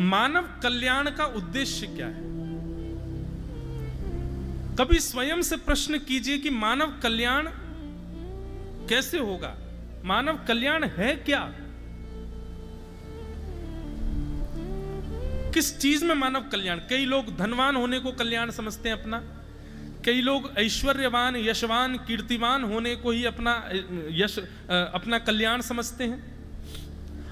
मानव कल्याण का उद्देश्य क्या है? कभी स्वयं से प्रश्न कीजिए कि मानव कल्याण कैसे होगा? मानव कल्याण है क्या? किस चीज में मानव कल्याण? कई लोग धनवान होने को कल्याण समझते हैं अपना, कई लोग ऐश्वर्यवान, यशवान, कीर्तिवान होने को ही अपना कल्याण समझते हैं।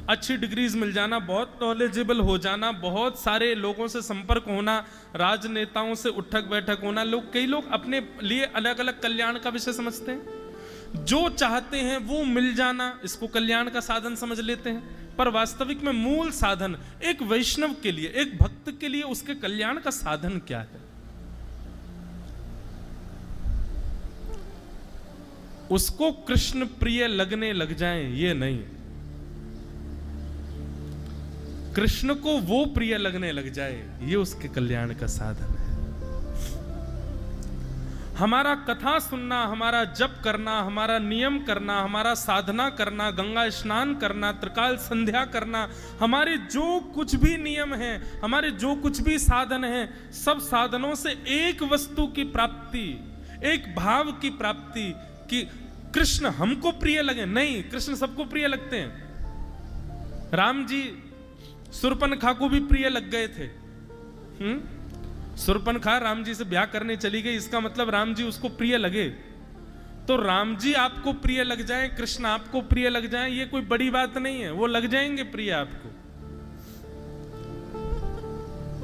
अच्छी डिग्रीज मिल जाना, बहुत नॉलेजेबल हो जाना, बहुत सारे लोगों से संपर्क होना, राजनेताओं से उठक बैठक होना, कई लोग अपने लिए अलग अलग कल्याण का विषय समझते हैं। जो चाहते हैं वो मिल जाना, इसको कल्याण का साधन समझ लेते हैं। पर वास्तविक में मूल साधन एक वैष्णव के लिए, एक भक्त के लिए उसके कल्याण का साधन क्या है? उसको कृष्ण प्रिय लगने लग जाएं, ये नहीं। कृष्ण को वो प्रिय लगने लग जाए, ये उसके कल्याण का साधन है। हमारा कथा सुनना, हमारा जप करना, हमारा नियम करना, हमारा साधना करना, गंगा स्नान करना, त्रिकाल संध्या करना, हमारे जो कुछ भी नियम हैं, हमारे जो कुछ भी साधन हैं, सब साधनों से एक वस्तु की प्राप्ति, एक भाव की प्राप्ति कि कृष्ण हमको प्रिय लगे। नहीं, कृष्ण सबको प्रिय लगते हैं। राम जी सुर्पनखा को भी प्रिय लग गए थे। सुर्पनखा राम जी से ब्याह करने चली गई, इसका मतलब राम जी उसको प्रिय लगे। तो राम जी आपको प्रिय लग जाएं, कृष्ण आपको प्रिय लग जाएं, ये कोई बड़ी बात नहीं है, वो लग जाएंगे प्रिय आपको।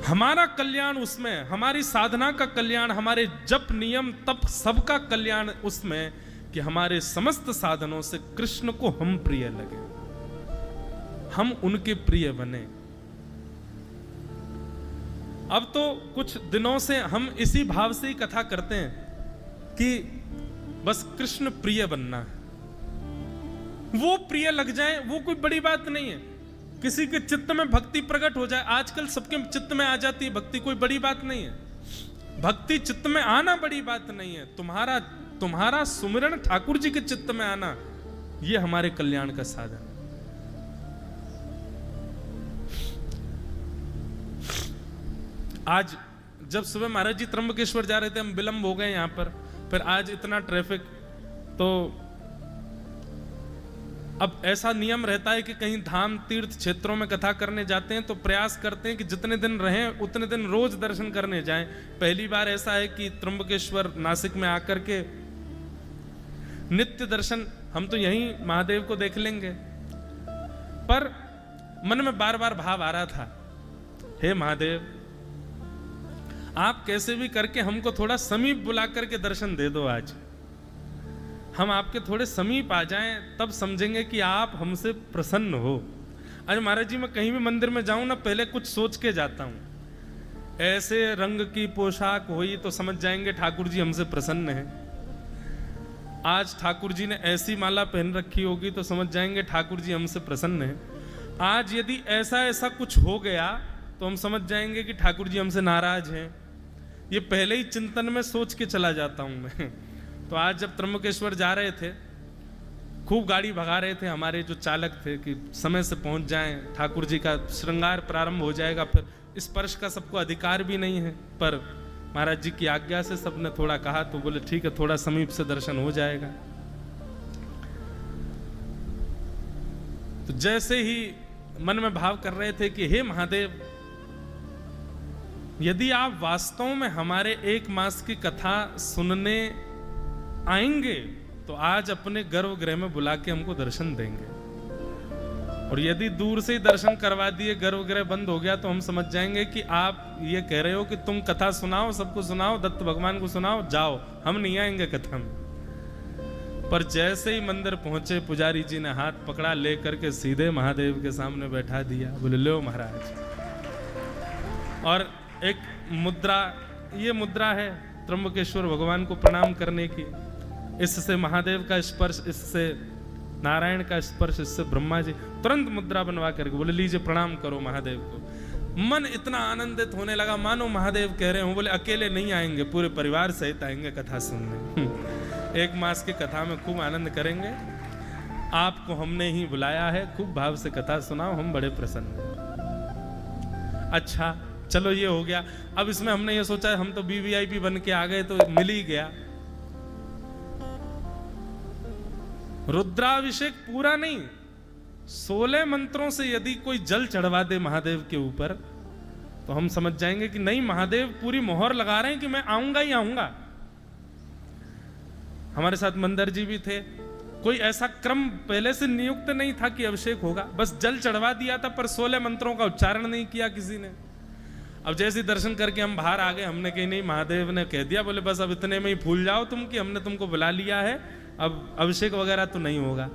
हमारा कल्याण उसमें, हमारी साधना का कल्याण, हमारे जप नियम तप सबका कल्याण उसमें कि हमारे समस्त साधनों से कृष्ण को हम प्रिय लगे, हम उनके प्रिय बने। अब तो कुछ दिनों से हम इसी भाव से ही कथा करते हैं कि बस कृष्ण प्रिय बनना है। वो प्रिय लग जाए वो कोई बड़ी बात नहीं है। किसी के चित्त में भक्ति प्रकट हो जाए, आजकल सबके चित्त में आ जाती है भक्ति, कोई बड़ी बात नहीं है। भक्ति चित्त में आना बड़ी बात नहीं है। तुम्हारा सुमिरन ठाकुर जी के चित्त में आना, ये हमारे कल्याण का साधन है। आज जब सुबह महाराज जी त्र्यंबकेश्वर जा रहे थे, हम विलंब हो गए यहाँ पर, फिर आज इतना ट्रैफिक, तो अब ऐसा नियम रहता है कि कहीं धाम तीर्थ क्षेत्रों में कथा करने जाते हैं तो प्रयास करते हैं कि जितने दिन रहें उतने दिन रोज दर्शन करने जाएं। पहली बार ऐसा है कि त्र्यंबकेश्वर नासिक में आकर के नित्य दर्शन हम तो यहीं महादेव को देख लेंगे, पर मन में बार बार भाव आ रहा था, हे महादेव आप कैसे भी करके हमको थोड़ा समीप बुला करके दर्शन दे दो। आज हम आपके थोड़े समीप आ जाएं, तब समझेंगे कि आप हमसे प्रसन्न हो। आज महाराज जी मैं कहीं भी मंदिर में जाऊं ना, पहले कुछ सोच के जाता हूं। ऐसे रंग की पोशाक हुई तो समझ जाएंगे ठाकुर जी हमसे प्रसन्न हैं। आज ठाकुर जी ने ऐसी माला पहन रखी होगी तो समझ जाएंगे ठाकुर जी हमसे प्रसन्न हैं। आज यदि ऐसा कुछ हो गया तो हम समझ जाएंगे कि ठाकुर जी हमसे नाराज हैं। ये पहले ही चिंतन में सोच के चला जाता हूं मैं। तो आज जब त्र्यंबकेश्वर जा रहे थे, खूब गाड़ी भगा रहे थे हमारे जो चालक थे कि समय से पहुंच जाएं, ठाकुर जी का श्रृंगार प्रारंभ हो जाएगा। फिर स्पर्श का सबको अधिकार भी नहीं है, पर महाराज जी की आज्ञा से सबने थोड़ा कहा तो बोले ठीक है, थोड़ा समीप से दर्शन हो जाएगा। तो जैसे ही मन में भाव कर रहे थे कि हे महादेव, यदि आप वास्तव में हमारे 1 मास की कथा सुनने आएंगे तो आज अपने गर्भगृह में बुला के हमको दर्शन देंगे, और यदि दूर से ही दर्शन करवा दिए, गर्भगृह बंद हो गया, तो हम समझ जाएंगे कि आप ये कह रहे हो कि तुम कथा सुनाओ, सबको सुनाओ, दत्त भगवान को सुनाओ, जाओ, हम नहीं आएंगे कथा में। पर जैसे ही मंदिर पहुंचे, पुजारी जी ने हाथ पकड़ा, ले करके सीधे महादेव के सामने बैठा दिया। बोले लो महाराज। और एक मुद्रा, ये मुद्रा है त्र्यंबकेश्वर भगवान को प्रणाम करने की। इससे महादेव का स्पर्श, इससे नारायण का स्पर्श, इससे ब्रह्मा जी, तुरंत मुद्रा बनवा करके बोले लीजिए प्रणाम करो महादेव को। मन इतना आनंदित होने लगा मानो महादेव कह रहे हो। बोले अकेले नहीं आएंगे, पूरे परिवार सहित आएंगे कथा सुनने। 1 मास की कथा में खूब आनंद करेंगे। आपको हमने ही बुलाया है, खूब भाव से कथा सुनाओ, हम बड़े प्रसन्न हैं। अच्छा चलो ये हो गया। अब इसमें हमने ये सोचा हम तो वीवीआईपी बन के आ गए तो मिल ही गया। रुद्राभिषेक पूरा नहीं, 16 मंत्रों से यदि कोई जल चढ़वा दे महादेव के ऊपर तो हम समझ जाएंगे कि नहीं, महादेव पूरी मोहर लगा रहे हैं कि मैं आऊंगा ही आऊंगा। हमारे साथ मंदर जी भी थे, कोई ऐसा क्रम पहले से नियुक्त नहीं था कि अभिषेक होगा, बस जल चढ़वा दिया था पर 16 मंत्रों का उच्चारण नहीं किया किसी ने। अब जैसे दर्शन करके हम बाहर आ गए, हमने कही नहीं, महादेव ने कह दिया बोले बस अब इतने में ही भूल जाओ तुम कि हमने तुमको बुला लिया है, अब अभिषेक वगैरह तो नहीं होगा।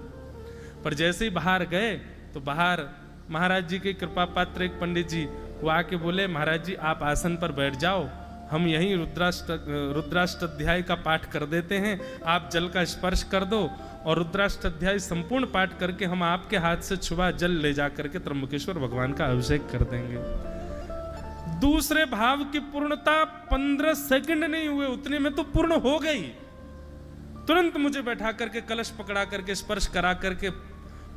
पर जैसे ही बाहर गए तो बाहर महाराज जी के कृपा पात्र एक पंडित जी वो आके बोले महाराज जी आप आसन पर बैठ जाओ, हम यहीं रुद्राष्टाध्याय का पाठ कर देते हैं, आप जल का स्पर्श कर दो और रुद्राष्टाध्याय संपूर्ण पाठ करके हम आपके हाथ से छुआ जल ले जा करके त्र्यंबकेश्वर भगवान का अभिषेक कर देंगे। दूसरे भाव की पूर्णता 15 सेकंड नहीं हुए, उतने में तो पूर्ण हो गई। तुरंत मुझे बैठा करके कलश पकड़ा करके स्पर्श करा करके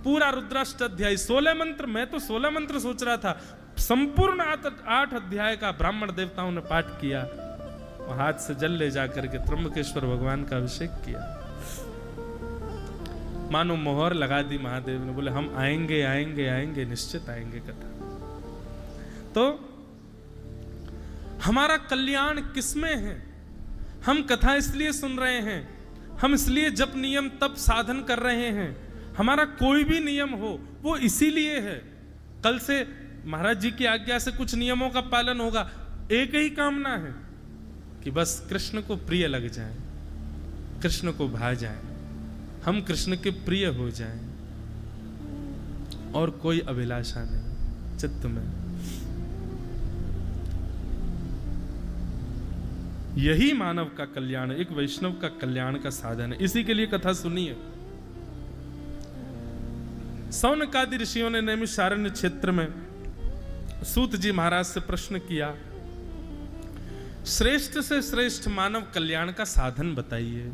पूरा रुद्राष्टाध्याय 16 मंत्र, मैं तो 16 मंत्र सोच रहा था, संपूर्ण 8 अध्याय का ब्राह्मण देवताओं ने पाठ किया, हाथ से जल ले जाकर के त्र्यंबकेश्वर भगवान का अभिषेक किया। मानो मोहर लगा दी महादेव ने, बोले हम आएंगे आएंगे आएंगे, निश्चित आएंगे। कथा तो हमारा कल्याण किसमें है? हम कथा इसलिए सुन रहे हैं, हम इसलिए जप नियम तप साधन कर रहे हैं। हमारा कोई भी नियम हो वो इसीलिए है, कल से महाराज जी की आज्ञा से कुछ नियमों का पालन होगा। एक ही कामना है कि बस कृष्ण को प्रिय लग जाए, कृष्ण को भा जाए, हम कृष्ण के प्रिय हो जाएं, और कोई अभिलाषा नहीं चित्त में। यही मानव का कल्याण, एक वैष्णव का कल्याण का साधन है। इसी के लिए कथा सुनिए। सौनकादि ऋषियों ने नैमिषारण्य क्षेत्र में सूत जी महाराज से प्रश्न किया, श्रेष्ठ से श्रेष्ठ मानव कल्याण का साधन बताइए।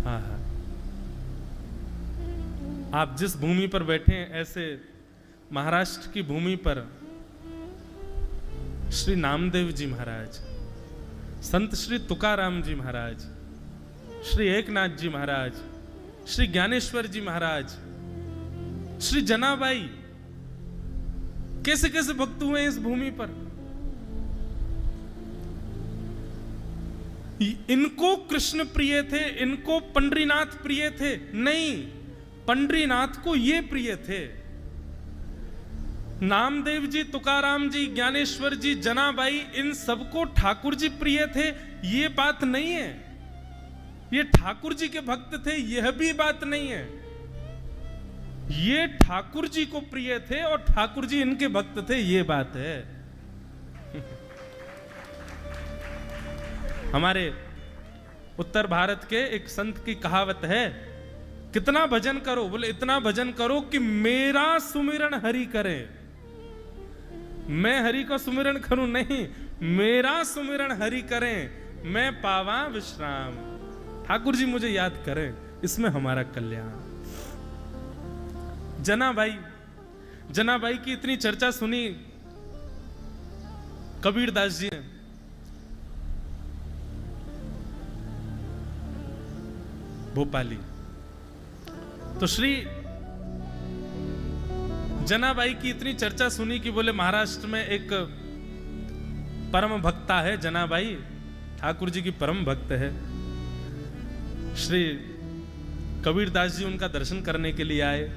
हाँ हाँ, आप जिस भूमि पर बैठे हैं, ऐसे महाराष्ट्र की भूमि पर श्री नामदेव जी महाराज, संत श्री तुकाराम जी महाराज, श्री एकनाथ जी महाराज, श्री ज्ञानेश्वर जी महाराज, श्री जनाबाई, कैसे कैसे भक्त हुए इस भूमि पर। इनको कृष्ण प्रिय थे, इनको पंडरीनाथ प्रिय थे? नहीं, पंडरीनाथ को ये प्रिय थे। नामदेव जी, तुकाराम जी, ज्ञानेश्वर जी, जनाबाई, इन सबको ठाकुर जी प्रिय थे, ये बात नहीं है। ये ठाकुर जी के भक्त थे, यह भी बात नहीं है। ये ठाकुर जी को प्रिय थे और ठाकुर जी इनके भक्त थे, ये बात है। हमारे उत्तर भारत के एक संत की कहावत है, कितना भजन करो? बोले इतना भजन करो कि मेरा सुमिरन हरि करे। मैं हरि का सुमिरन करूं नहीं, मेरा सुमिरन हरि करें, मैं पावा विश्राम। ठाकुर जी मुझे याद करें, इसमें हमारा कल्याण। जनाबाई की इतनी चर्चा सुनी कबीरदास जी ने। भोपाली तो श्री जनाबाई की इतनी चर्चा सुनी कि बोले महाराष्ट्र में एक परम भक्ता है जनाबाई, ठाकुर जी की परम भक्त है। श्री कबीरदास जी उनका दर्शन करने के लिए आए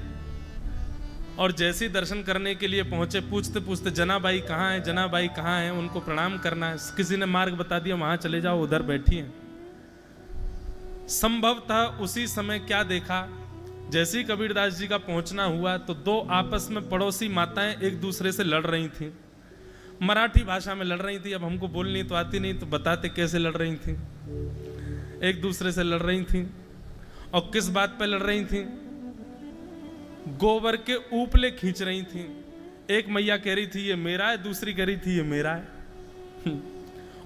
और जैसे ही दर्शन करने के लिए पहुंचे, पूछते पूछते जनाबाई कहाँ है, जनाबाई कहाँ है, उनको प्रणाम करना है। किसी ने मार्ग बता दिया, वहां चले जाओ, उधर बैठी हैं। संभवतः उसी समय क्या देखा, जैसे ही कबीरदास जी का पहुंचना हुआ तो दो आपस में पड़ोसी माताएं एक दूसरे से लड़ रही थीं, मराठी भाषा में लड़ रही थी। अब हमको बोलनी तो आती नहीं, तो बताते कैसे लड़ रही थी। एक दूसरे से लड़ रही थी और किस बात पे लड़ रही थी? गोबर के ऊपले खींच रही थी। एक मैया कह रही थी ये मेरा है, दूसरी कह रही थी ये मेरा है।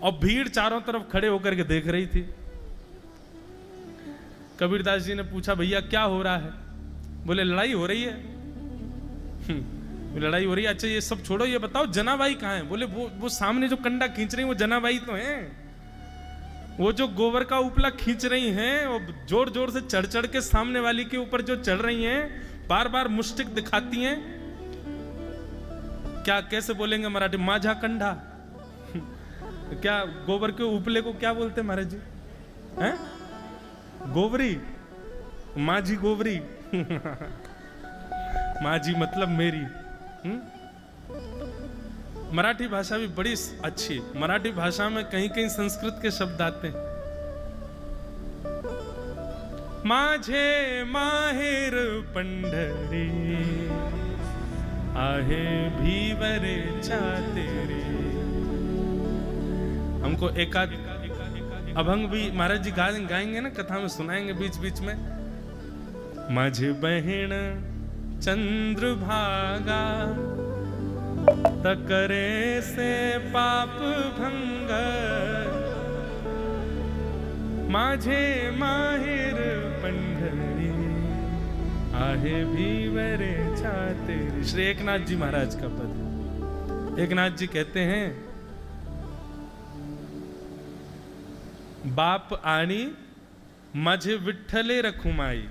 और भीड़ चारों तरफ खड़े होकर के देख रही थी। कबीरदास जी ने पूछा भैया क्या हो रहा है? बोले लड़ाई हो रही है। लड़ाई हो रही है। अच्छा ये सब छोड़ो, ये बताओ जनाबाई कहाँ है? बोले वो सामने जो कंडा खींच रही है वो जनाबाई तो है। वो जो गोबर का उपला खींच रही हैं, वो जोर जोर से चढ़ चढ़ के सामने वाली के ऊपर जो चढ़ रही हैं, बार बार मुष्टिक दिखाती हैं। क्या कैसे बोलेंगे मराठी? माझा कंडा। क्या गोबर के उपले को क्या बोलते महाराज जी? हैं? गोबरी, माझी गोबरी। माझी मतलब मेरी। मराठी भाषा भी बड़ी अच्छी। मराठी भाषा में कहीं कहीं संस्कृत के शब्द आते हैं। माझे माहेर पंढरी, आहे भीवरे छातेरे। हमको एकाध अभंग भी महाराज जी गाएंगे ना, कथा में सुनाएंगे बीच बीच में। माझे बहन चंद्रभागा, तकरे से पाप भंग। माझे माहिर पंढरी, आहे भीवरे छातेरी। श्री एकनाथ जी महाराज का पद। एकनाथ जी कहते हैं, बाप आणी माझे विठ्ठले रखुमाई।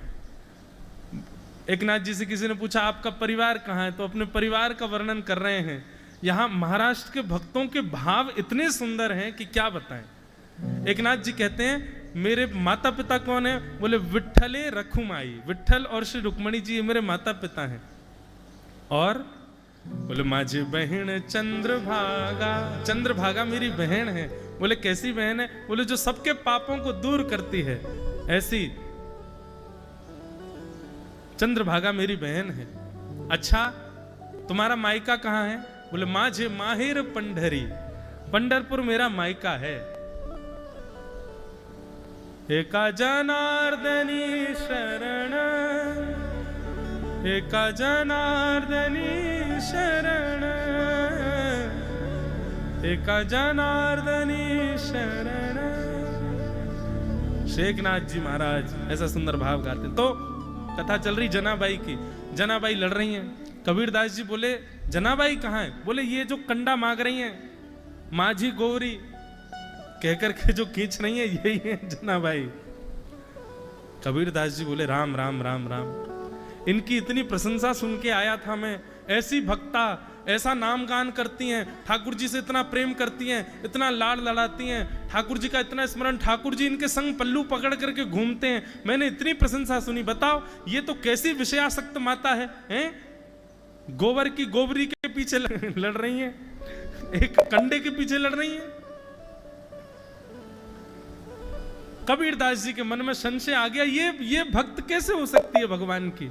एकनाथ जी से किसी ने पूछा आपका परिवार कहाँ है, तो अपने परिवार का वर्णन कर रहे हैं। यहाँ महाराष्ट्र के भक्तों के भाव इतने सुंदर हैं कि क्या बताएं। एकनाथ जी कहते हैं मेरे माता पिता कौन है? बोले विठ्ठले रखुमाई। विठ्ठल और श्री रुक्मणी जी मेरे माता पिता हैं। और बोले माझी बहन चंद्रभागा, चंद्रभागा मेरी बहन है। बोले कैसी बहन है? बोले जो सबके पापों को दूर करती है, ऐसी चंद्रभागा मेरी बहन है। अच्छा तुम्हारा मायका कहाँ है? बोले माझे माहिर पंढरी, पंढरपुर मेरा मायका है। एका जनार्दनी शरण, एका जनार्दनी शरण, एका जनार्दनी शरण। शेखनाथ जी महाराज ऐसा सुंदर भाव गाते। तो कथा चल रही जनाबाई की। जनाबाई लड़ रही हैं। कबीरदास जी बोले जनाबाई कहाँ है? बोले ये जो कंडा मांग रही हैं, माझी गौरी कहकर के जो खींच रही है, यही है जनाबाई। कबीरदास जी बोले राम राम राम राम। इनकी इतनी प्रशंसा सुन के आया था मैं। ऐसी भक्ता, ऐसा नाम गान करती हैं, ठाकुर जी से इतना प्रेम करती हैं, इतना लाड़ लड़ाती हैं, ठाकुर जी का इतना स्मरण, ठाकुर जी इनके संग पल्लू पकड़ करके घूमते हैं। मैंने इतनी प्रशंसा सुनी। बताओ ये तो कैसी विषयासक्त माता है, हैं? गोबर की गोबरी के पीछे लड़ रही हैं, एक कंडे के पीछे लड़ रही हैं। कबीरदास जी के मन में संशय आ गया, ये भक्त कैसे हो सकती है भगवान की?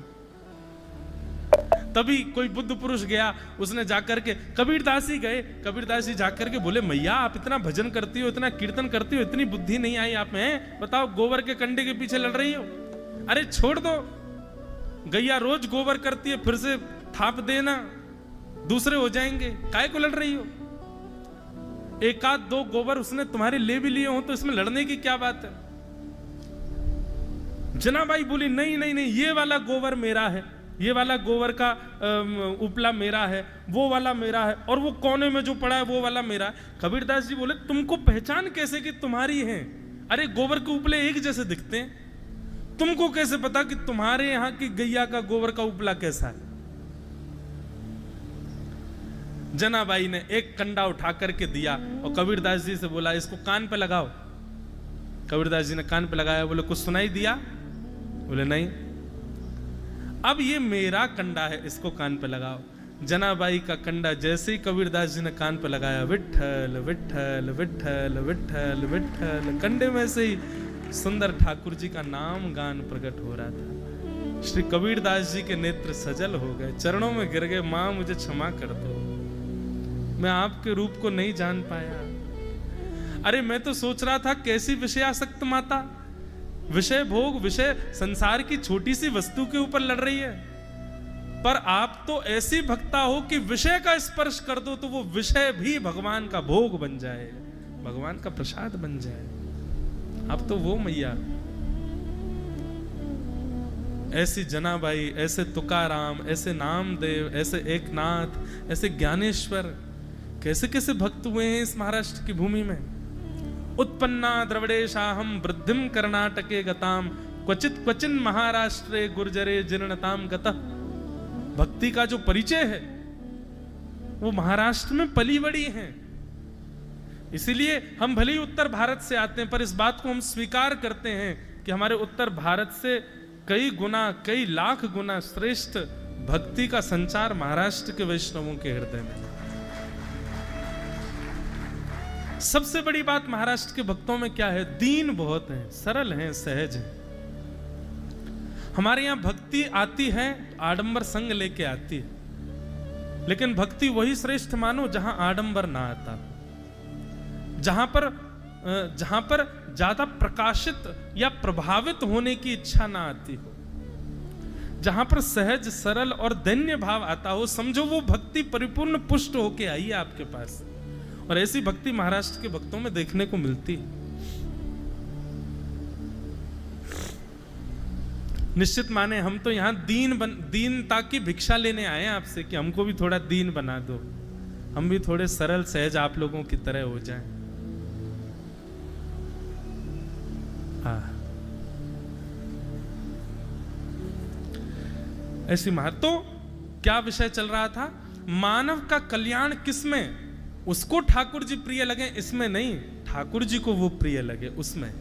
तभी कोई बुद्ध पुरुष गया, उसने जाकर के, कबीरदास जी गए, कबीरदास जी जाकर के बोले मैया आप इतना भजन करती हो, इतना कीर्तन करती हो, इतनी बुद्धि नहीं आई आप में? बताओ गोबर के कंडे के पीछे लड़ रही हो। अरे छोड़ दो, गैया रोज गोबर करती है, फिर से थाप देना, दूसरे हो जाएंगे, काहे को लड़ रही हो? एक आध दो गोबर उसने तुम्हारे ले भी लिए हो तो इसमें लड़ने की क्या बात है? जनाबाई बोली नहीं नहीं नहीं, ये वाला गोबर मेरा है, ये वाला गोबर का उपला मेरा है, वो वाला मेरा है, और वो कोने में जो पड़ा है वो वाला मेरा है। कबीरदास जी बोले तुमको पहचान कैसे कि तुम्हारी है? अरे गोबर के उपले एक जैसे दिखते हैं, तुमको कैसे पता कि तुम्हारे यहाँ की गैया का गोबर का उपला कैसा है? जनाबाई ने एक कंडा उठा करके दिया और कबीरदास जी से बोला इसको कान पे लगाओ। कबीरदास जी ने कान पे लगाया। बोले कुछ सुनाई दिया? बोले नहीं। अब ये मेरा कंडा है, इसको कान पे लगाओ। जनाबाई का कंडा जैसे ही कबीरदास जी ने कान पे लगाया, विठ्ठल विठ्ठल विठ्ठल विठ्ठल विठ्ठल, कंडे में से ही सुंदर ठाकुर जी का नाम गान प्रकट हो रहा था। श्री कबीरदास जी के नेत्र सजल हो गए, चरणों में गिर गए, मां मुझे क्षमा कर दो, मैं आपके रूप को नहीं जान पाया। अरे मैं तो सोच रहा था कैसी विषयासक्त माता, विषय भोग, विषय संसार की छोटी सी वस्तु के ऊपर लड़ रही है, पर आप तो ऐसी भक्ता हो कि विषय का स्पर्श कर दो तो वो विषय भी भगवान का भोग बन जाए, भगवान का प्रसाद बन जाए। आप तो वो मैया। ऐसी जनाबाई, ऐसे तुकाराम, ऐसे नामदेव, ऐसे एकनाथ, ऐसे ज्ञानेश्वर, कैसे कैसे भक्त हुए हैं इस महाराष्ट्र की भूमि में। उत्पन्ना द्रविड़ेशाहम वृद्धिम कर्नाटके गताम क्वचित क्वचिन महाराष्ट्रे गुर्जरे जीर्णताम गतः। भक्ति का जो परिचय है वो महाराष्ट्र में पली बड़ी है। इसीलिए हम भले ही उत्तर भारत से आते हैं, पर इस बात को हम स्वीकार करते हैं कि हमारे उत्तर भारत से कई गुना, कई लाख गुना श्रेष्ठ भक्ति का संचार महाराष्ट्र के वैष्णवों के हृदय में। सबसे बड़ी बात महाराष्ट्र के भक्तों में क्या है? दीन बहुत हैं, सरल हैं, सहज हैं। हमारे यहां भक्ति आती है आडंबर संग लेके आती है, लेकिन भक्ति वही श्रेष्ठ मानो जहां आडंबर ना आता, जहां पर ज्यादा प्रकाशित या प्रभावित होने की इच्छा ना आती हो, जहां पर सहज, सरल और दैन्य भाव आता हो। समझो वो भक्ति परिपूर्ण पुष्ट होके आई है आपके पास। और ऐसी भक्ति महाराष्ट्र के भक्तों में देखने को मिलती है। निश्चित माने हम तो यहां दीनता की भिक्षा लेने आए हैं आपसे कि हमको भी थोड़ा दीन बना दो, हम भी थोड़े सरल सहज आप लोगों की तरह हो जाएं। ऐसी तो क्या विषय चल रहा था? मानव का कल्याण किसमें? उसको ठाकुर जी प्रिय लगे इसमें नहीं, ठाकुर जी को वो प्रिय लगे उसमें।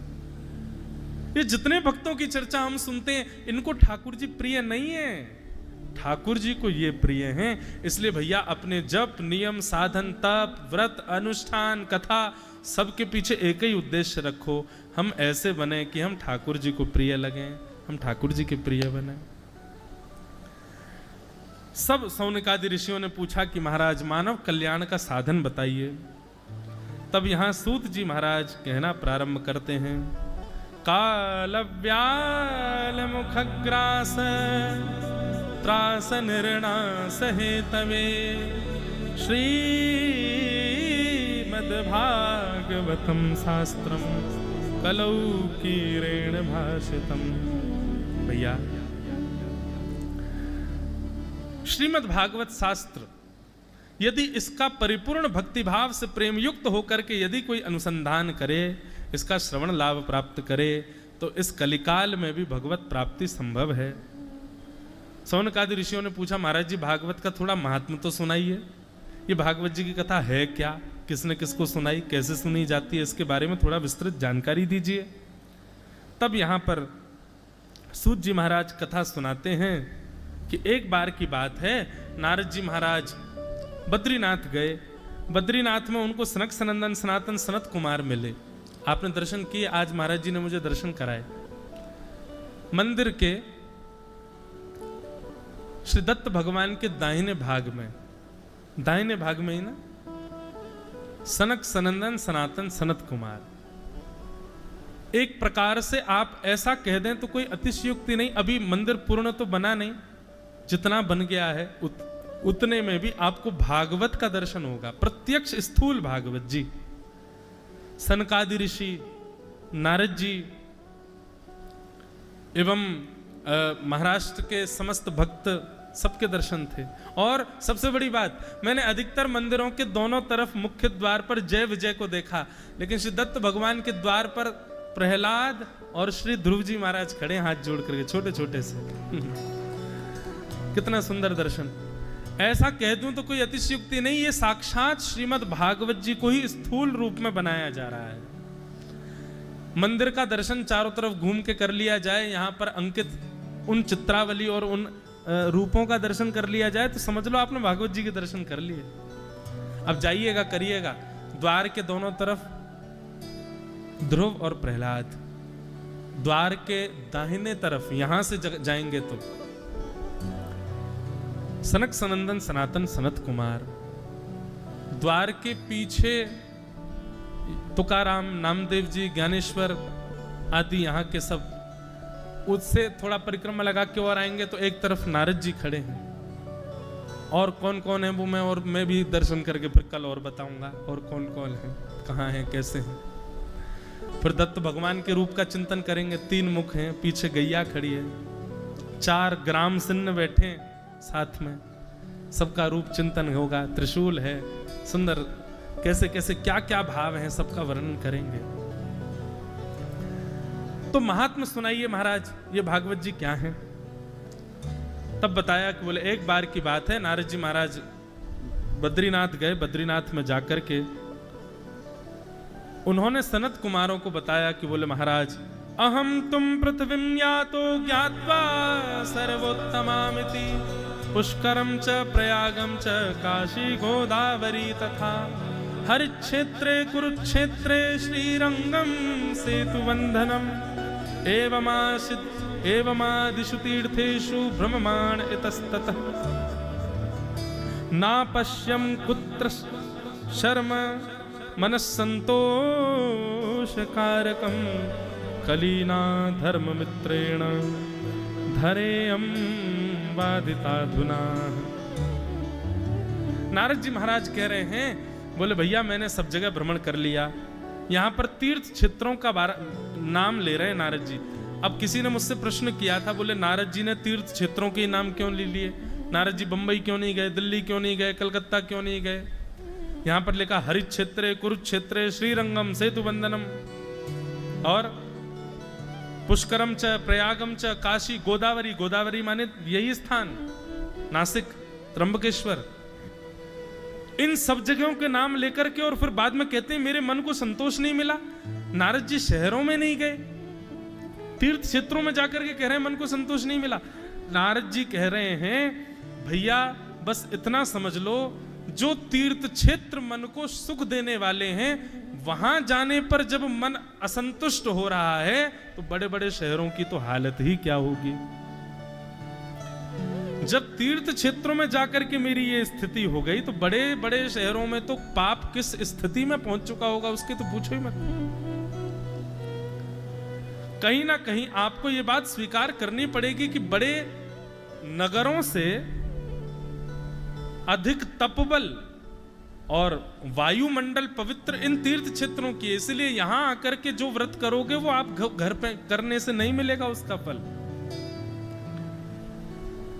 ये जितने भक्तों की चर्चा हम सुनते हैं, इनको ठाकुर जी प्रिय नहीं है, ठाकुर जी को ये प्रिय हैं। इसलिए भैया अपने जप, नियम, साधन, तप, व्रत, अनुष्ठान, कथा, सबके पीछे एक ही उद्देश्य रखो, हम ऐसे बने कि हम ठाकुर जी को प्रिय लगें, हम ठाकुर जी के प्रिय बने। सब सौनकादि ऋषियों ने पूछा कि महाराज मानव कल्याण का साधन बताइए। तब यहां सूत जी महाराज कहना प्रारंभ करते हैं। काल व्याल मुखग्रास त्रास निर्णास हेतवे श्री मद्भागवतम शास्त्रम कलौ कीरेण भाषितम। भैया श्रीमद् भागवत शास्त्र यदि इसका परिपूर्ण भक्तिभाव से प्रेम युक्त होकर के यदि कोई अनुसंधान करे, इसका श्रवण लाभ प्राप्त करे, तो इस कलिकाल में भी भगवत प्राप्ति संभव है। सौनकादि ऋषियों ने पूछा महाराज जी भागवत का थोड़ा महात्म तो सुनाइए, ये भागवत जी की कथा है क्या, किसने किसको सुनाई, कैसे सुनी जाती है, इसके बारे में थोड़ा विस्तृत जानकारी दीजिए। तब यहाँ पर सूत जी महाराज कथा सुनाते हैं कि एक बार की बात है, नारद जी महाराज बद्रीनाथ गए। बद्रीनाथ में उनको सनक सनंदन सनातन सनत कुमार मिले। आपने दर्शन किए, आज महाराज जी ने मुझे दर्शन कराए। मंदिर के श्री दत्त भगवान के दाहिने भाग में ही ना सनक सनंदन सनातन सनत कुमार। एक प्रकार से आप ऐसा कह दें तो कोई अतिशयोक्ति नहीं। अभी मंदिर पूर्ण तो बना नहीं, जितना बन गया है उतने में भी आपको भागवत का दर्शन होगा, प्रत्यक्ष स्थूल भागवत जी। सनकादि ऋषि, नारद जी एवं महाराष्ट्र के समस्त भक्त सबके दर्शन थे। और सबसे बड़ी बात, मैंने अधिकतर मंदिरों के दोनों तरफ मुख्य द्वार पर जय विजय को देखा, लेकिन श्री दत्त भगवान के द्वार पर प्रहलाद और श्री ध्रुव जी महाराज खड़े हाथ जोड़ करके, छोटे छोटे से। कितना सुंदर दर्शन। ऐसा कह दूं तो कोई अतिशयोक्ति नहीं, ये साक्षात श्रीमद् भागवत जी को ही स्थूल रूप में बनाया जा रहा है। मंदिर का दर्शन चारों तरफ घूम के कर लिया जाए, यहाँ पर अंकित उन चित्रावली और उन रूपों का दर्शन कर लिया जाए, तो समझ लो आपने भागवत जी के दर्शन कर लिए। अब जाइएगा, करिएगा, द्वार के दोनों तरफ ध्रुव और प्रहलाद, द्वार के दाहिने तरफ यहां से जाएंगे तो सनक सनंदन सनातन सनत कुमार, द्वार के पीछे तुकाराम, नामदेव जी, ज्ञानेश्वर आदि यहाँ के सब। उससे थोड़ा परिक्रमा लगा के और आएंगे तो एक तरफ नारद जी खड़े हैं। और कौन कौन है वो मैं भी दर्शन करके फिर कल और बताऊंगा, और कौन कौन है, कहाँ है, कैसे हैं। फिर दत्त भगवान के रूप का चिंतन करेंगे। 3 मुख हैं, पीछे गैया खड़ी है, 4 ग्राम सिन्न बैठे साथ में, सबका रूप चिंतन होगा, त्रिशूल है, सुंदर कैसे कैसे क्या क्या भाव हैं सबका वर्णन करेंगे। तो महात्मा सुनाइए महाराज, ये भागवत जी क्या है? तब बताया कि बोले एक बार की बात है, नारद जी महाराज बद्रीनाथ गए, बद्रीनाथ में जाकर के उन्होंने सनत कुमारों को बताया कि बोले महाराज, अहम तुम पृथ्वीं यातो ज्ञात्वा सर्वोत्तमामिति पुष्करम च प्रयागम च काशी गोदावरी तथा हरिक्षेत्रे कुरुक्षेत्रे श्रीरंगम सेतुबंधनम एवमादिषु तीर्थेषु भ्रममाण इतस्ततः ना पश्यम कुत्र शर्म मनस्संतोषकारकम कलीना धर्ममित्रेण धरेयं बाधिताधुना। नारद जी महाराज कह रहे हैं, बोले भैया मैंने सब जगह भ्रमण कर लिया, यहाँ पर तीर्थ क्षेत्रों का नाम ले रहे हैं नारद जी। अब किसी ने मुझसे प्रश्न किया था, बोले नारद जी ने तीर्थ क्षेत्रों के नाम क्यों ले लिए? नारद जी बंबई क्यों नहीं गए, दिल्ली क्यों नहीं गए, कलकत्ता क्यों नहीं गए? यहाँ पर लिखा हरिक्षेत्रे कुरुक्षेत्रे श्रीरंगम सेतुबंधनम और पुष्करम च प्रयागम च काशी गोदावरी। गोदावरी माने यही स्थान, नासिक, त्र्यंबकेश्वर, इन सब जगहों के नाम लेकर के और फिर बाद में कहते हैं मेरे मन को संतोष नहीं मिला। नारद जी शहरों में नहीं गए, तीर्थ क्षेत्रों में जाकर के कह रहे हैं मन को संतोष नहीं मिला। नारद जी कह रहे हैं भैया बस इतना समझ लो, जो तीर्थ क्षेत्र मन को सुख देने वाले हैं वहां जाने पर जब मन असंतुष्ट हो रहा है तो बड़े बड़े शहरों की तो हालत ही क्या होगी। जब तीर्थ क्षेत्रों में जाकर के मेरी ये स्थिति हो गई तो बड़े बड़े शहरों में तो पाप किस स्थिति में पहुंच चुका होगा उसके तो पूछो ही मत। कहीं ना कहीं आपको ये बात स्वीकार करनी पड़ेगी कि बड़े नगरों से अधिक तपबल और वायुमंडल पवित्र इन तीर्थ क्षेत्रों की, इसलिए यहां आकर के जो व्रत करोगे वो आप घर पे करने से नहीं मिलेगा उसका फल।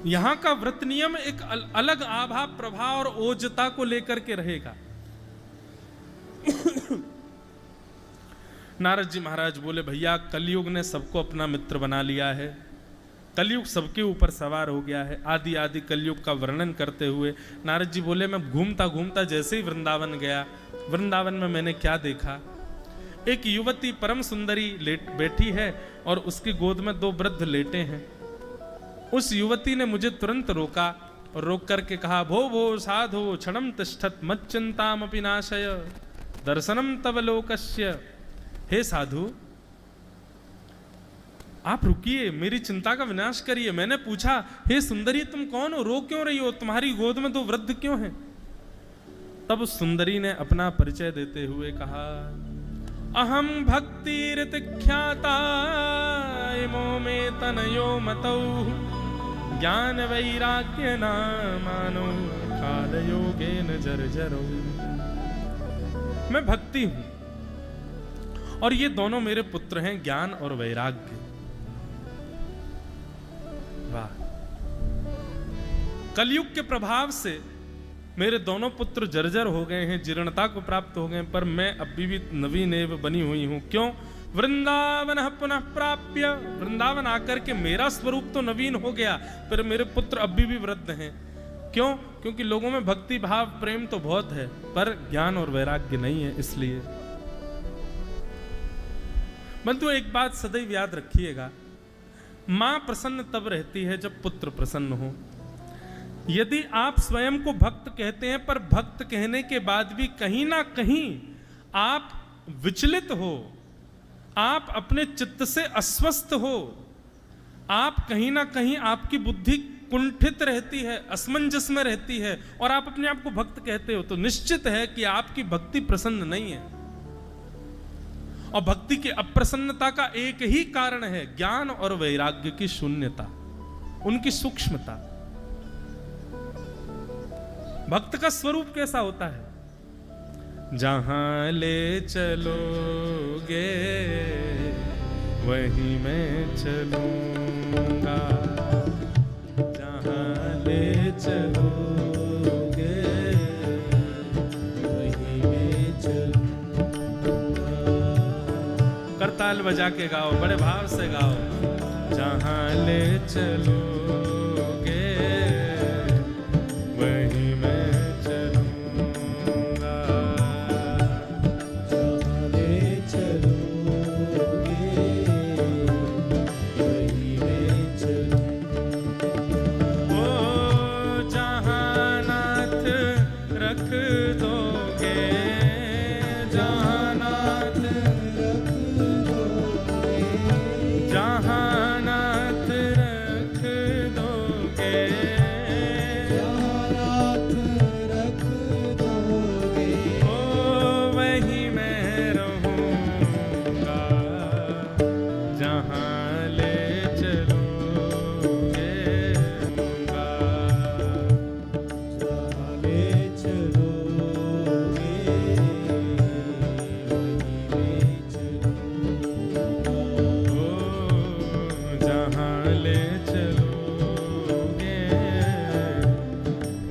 यहां का व्रत नियम एक अलग आभा प्रभाव और ओजता को लेकर के रहेगा। नारद जी महाराज बोले भैया कलयुग ने सबको अपना मित्र बना लिया है, कलयुग सबके ऊपर सवार हो गया है। आदि आदि कलयुग का वर्णन करते हुए नारद जी बोले मैं घूमता घूमता जैसे ही वृंदावन गया, वृंदावन में मैंने क्या देखा, एक युवती परम सुंदरी बैठी है और उसकी गोद में 2 वृद्ध लेटे हैं। उस युवती ने मुझे तुरंत रोका और रोक करके कहा भो भो साधो क्षणम तिष्ठत मच्चिंतामपि नाशय दर्शनम तव लोकस्य। हे साधु आप रुकिए, मेरी चिंता का विनाश करिए। मैंने पूछा हे सुंदरी तुम कौन हो, रो क्यों रही हो, तुम्हारी गोद में 2 वृद्ध क्यों हैं? तब उस सुंदरी ने अपना परिचय देते हुए कहा अहम भक्तिरतिख्याता इमो में तनयो मतौ ज्ञान वैराग्य नामानो काल योगेन जर्जरो। मैं भक्ति हूं और ये दोनों मेरे पुत्र हैं ज्ञान और वैराग्य। वाह, कलयुग के प्रभाव से मेरे दोनों पुत्र जर्जर हो गए हैं, जीर्णता को प्राप्त हो गए, पर मैं अभी भी नवीन एव बनी हुई हूं। क्यों? वृंदावन पुनः प्राप्य, वृंदावन आकर के मेरा स्वरूप तो नवीन हो गया, पर मेरे पुत्र अभी भी वृद्ध हैं। क्यों? क्योंकि लोगों में भक्ति भाव प्रेम तो बहुत है पर ज्ञान और वैराग्य नहीं है। इसलिए बंधु एक बात सदैव याद रखिएगा, मां प्रसन्न तब रहती है जब पुत्र प्रसन्न हो। यदि आप स्वयं को भक्त कहते हैं पर भक्त कहने के बाद भी कहीं ना कहीं आप विचलित हो, आप अपने चित्त से अस्वस्थ हो, आप कहीं ना कहीं आपकी बुद्धि कुंठित रहती है, असमंजस में रहती है और आप अपने आप को भक्त कहते हो, तो निश्चित है कि आपकी भक्ति प्रसन्न नहीं है। और भक्ति की अप्रसन्नता का एक ही कारण है, ज्ञान और वैराग्य की शून्यता, उनकी सूक्ष्मता। भक्त का स्वरूप कैसा होता है? जहां ले चलोगे वहीं मैं चलूंगा, और ताल बजा के गाओ, बड़े भाव से गाओ। जहां ले चलोगे वहीं मैं चलूंगा, जहाँ ले चलोगे वहीं मैं चलूंगा। ओ जहां नाथ रख दोगे, जहां नाथ रख दोगे, जहां नाथ रख दोगे, जहाँ नाथ रख दोगे ओ वहीं मैं रहूंगा। जहां ले चलोगे रहूंगा। जहाँ ले चलोगे वहीं मैं चलूंगा। ओ जहां ले चलोगे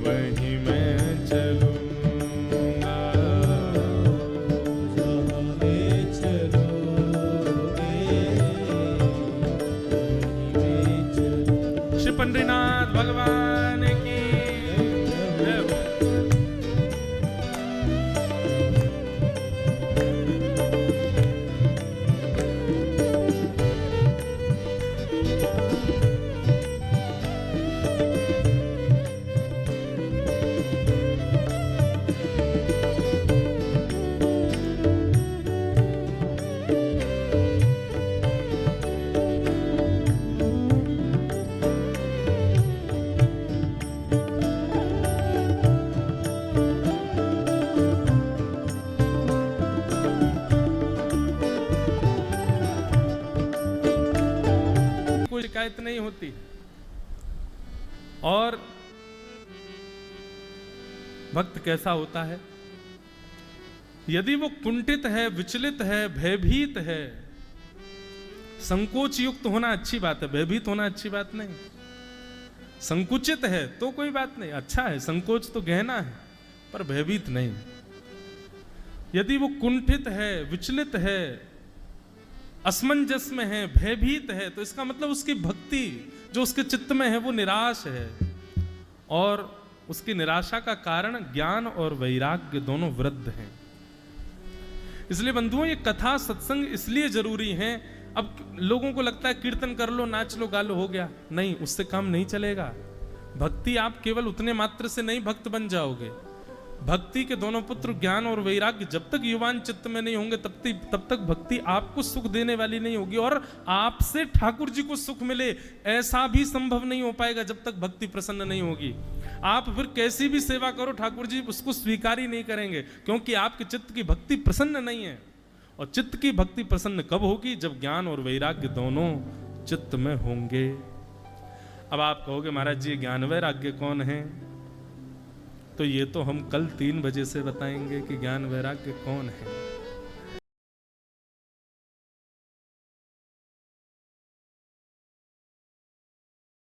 वहीं मैं चलूंगा। जहाँ ले चलोगे वहीं मैं चलूंगा। श्री पंडरीनाथ भगवान की जय। कोई शिकायत नहीं होती। और भक्त कैसा होता है? यदि वो कुंठित है, विचलित है, भयभीत है, संकोच युक्त होना अच्छी बात है, भयभीत होना अच्छी बात नहीं। संकुचित है तो कोई बात नहीं, अच्छा है, संकोच तो गहना है, पर भयभीत नहीं। यदि वो कुंठित है, विचलित है, असमंजस में है, भयभीत है, तो इसका मतलब उसकी भक्ति जो उसके चित्त में है वो निराश है। और उसकी निराशा का कारण ज्ञान और वैराग्य दोनों वृद्ध हैं। इसलिए बंधुओं, ये कथा सत्संग इसलिए जरूरी है। अब लोगों को लगता है कीर्तन कर लो, नाच लो, गा लो, हो गया। नहीं, उससे काम नहीं चलेगा। भक्ति आप केवल उतने मात्र से नहीं भक्त बन जाओगे। भक्ति के दोनों पुत्र ज्ञान और वैराग्य जब तक युवान चित्त में नहीं होंगे तब तक भक्ति आपको सुख देने वाली नहीं होगी। और आपसे ठाकुर जी को सुख मिले ऐसा भी संभव नहीं हो पाएगा जब तक भक्ति प्रसन्न नहीं होगी। आप फिर कैसी भी सेवा करो, ठाकुर जी उसको स्वीकार ही नहीं करेंगे, क्योंकि आपके चित्त की भक्ति प्रसन्न नहीं है। और चित्त की भक्ति प्रसन्न कब होगी? जब ज्ञान और वैराग्य दोनों चित्त में होंगे। अब आप कहोगे महाराज जी ज्ञान वैराग्य कौन है? तो ये तो हम कल 3 बजे से बताएंगे कि ज्ञान वैराग्य कौन है।